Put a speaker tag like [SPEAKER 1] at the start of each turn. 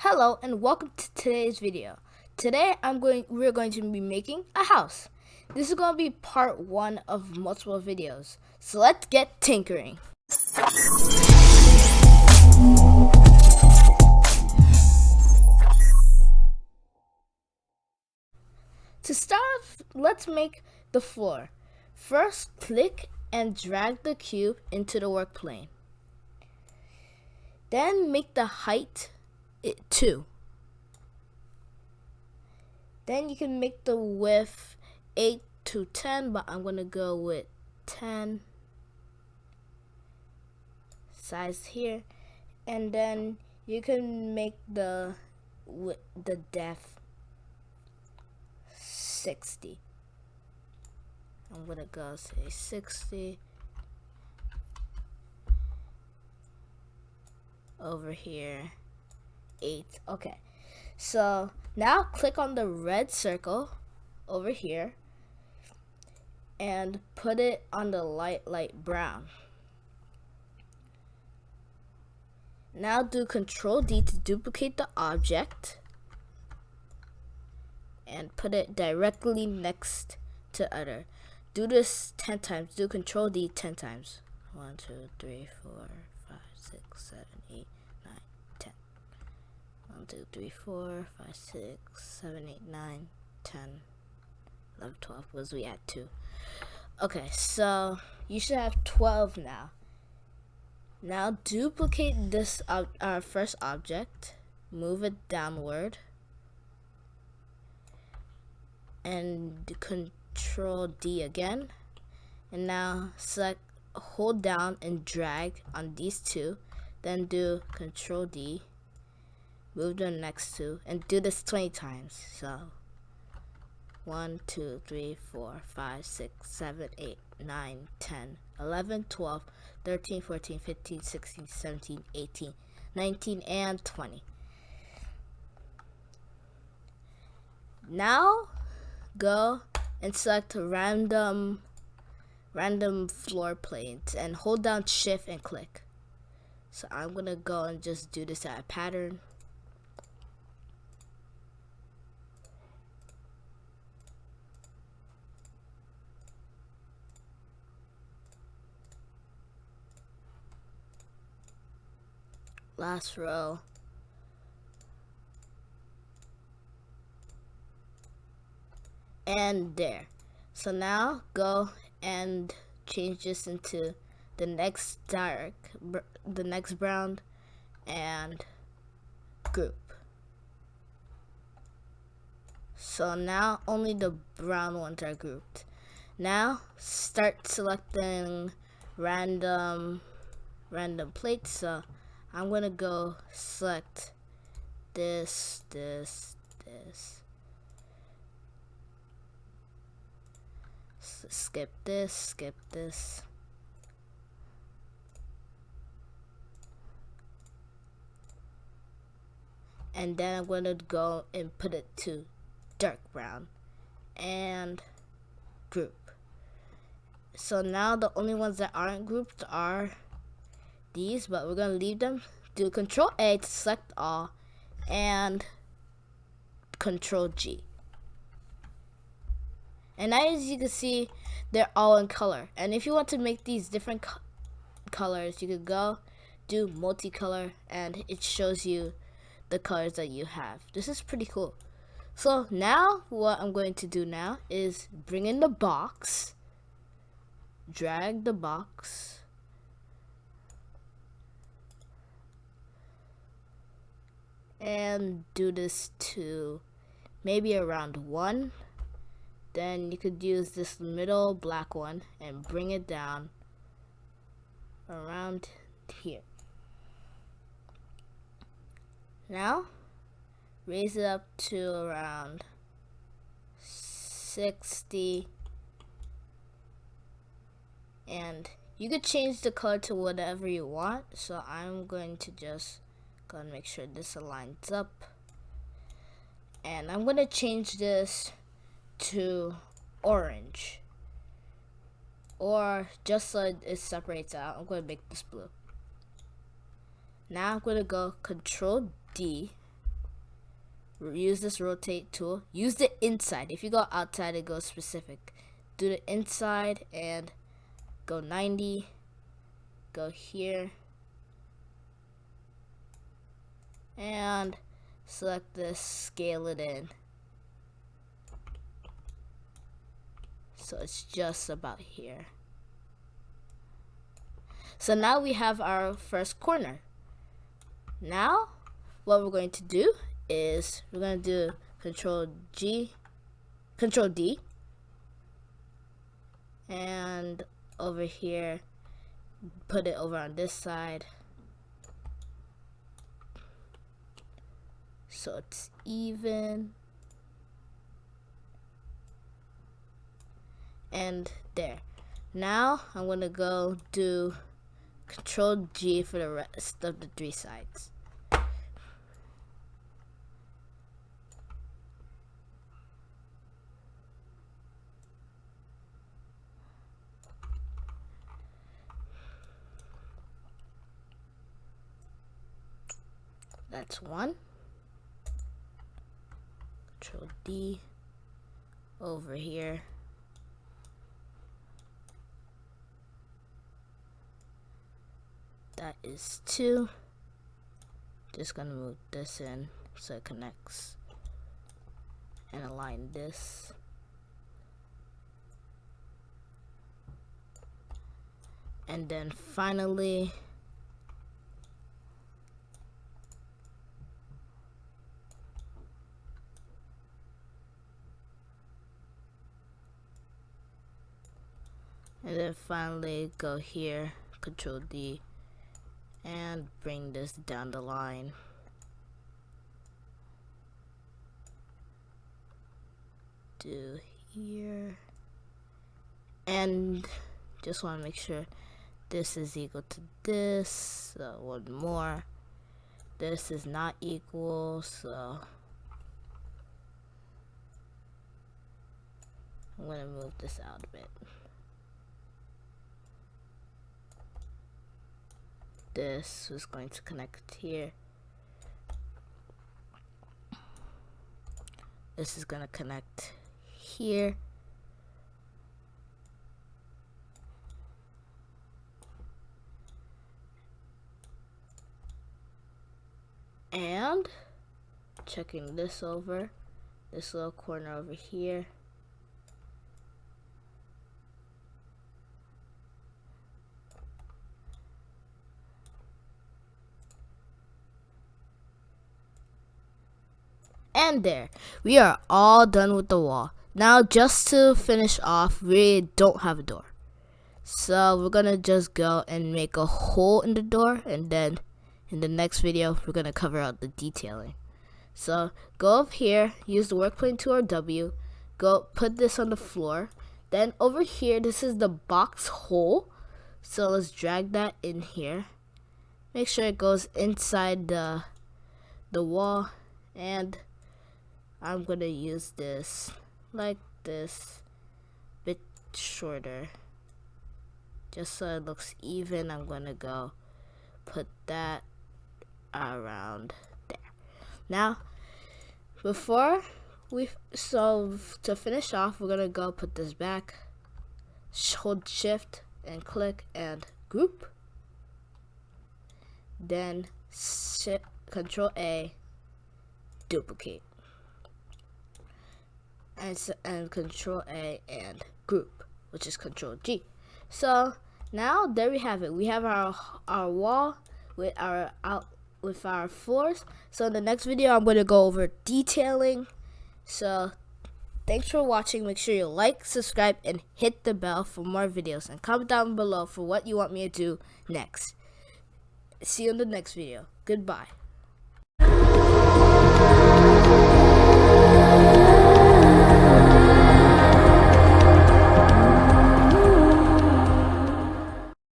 [SPEAKER 1] Hello and welcome to today's video. Today we're going to be making a house. This is going to be part 1 of multiple videos. So let's get tinkering. To start off, let's make the floor. First, click and drag the cube into the work plane. Then make the height 2. Then you can make the width 8 to 10, but I'm going to go with 10. Size here. And then you can make the depth 60. I'm going to go say 60. Over here 8. Okay, so now click on the red circle over here and put it on the light brown. Now do Control D to duplicate the object and put it directly next to other. Do this 10 times. Do Control D 10 times. 1, 2, 3, 4, 5, 6, 7, 8, 9, 10. 1, 2, 3, 4, 5, 6, 7, 8, 9, 10, 11, 12 was we at 2. Okay, so you should have 12 now. Now duplicate this our first object, move it downward, and Control D again. And now select, hold down and drag on these two, then do Control D, move the next two, and do this 20 times. So 1, 2, 3, 4, 5, 6, 7, 8, 9, 10, 11, 12, 13, 14, 15, 16, 17, 18, 19, and 20. Now go and select random floor planes and hold down Shift and click. So I'm gonna go and just do this at a pattern. Last row. And there. So now go and change this into the next brown and group. So now only the brown ones are grouped. Now start selecting random plates. So I'm gonna go select this. Skip this. And then I'm going to go and put it to dark brown and group. So now the only ones that aren't grouped are these, but we're going to leave them. Do Control A to select all and Control G. And as you can see, they're all in color. And if you want to make these different colors, you could go do multicolor and it shows you the colors that you have. This is pretty cool. So now what I'm going to do now is bring in the box, drag the box, and do this to maybe around 1. Then you could use this middle black one and bring it down around here. Now raise it up to around 60, and you could change the color to whatever you want. So I'm going to just go and make sure this aligns up, and I'm going to change this to orange, or just so it separates out, I'm going to make this blue. Now I'm going to go Control D use this rotate tool. Use the inside. If you go outside, it goes specific. Do the inside and go 90. Go here. And select this, scale it in. So it's just about here. So now we have our first corner. Now, what we're going to do is we're going to do Control D, and over here, put it over on this side, so it's even, and there. Now I'm going to go do Control G for the rest of the 3 sides. That's 1. Control D over here. That is 2. Just gonna move this in so it connects and align this. And then finally, go here, Control D, and bring this down the line. Do here, and just want to make sure this is equal to this. So one more. This is not equal, so I'm gonna move this out a bit. This is going to connect here. This is going to connect here. And checking this over, this little corner over here. And there, we are all done with the wall. Now, just to finish off, we don't have a door. So we're gonna just go and make a hole in the door, and then in the next video, we're gonna cover out the detailing. So go up here, use the work plane tool or W, go put this on the floor. Then over here, this is the box hole. So let's drag that in here. Make sure it goes inside the wall, and I'm gonna use this like this, bit shorter, just so it looks even. I'm gonna go put that around there. Now, to finish off, we're gonna go put this back, hold shift and click and group, then Control A, duplicate, and Control A and group, which is Control G. So now there we have it. We have our wall with our floors. So in the next video, I'm going to go over detailing. So thanks for watching. Make sure you like, subscribe, and hit the bell for more videos, and comment down below for what you want me to do next. See you in the next video. Goodbye.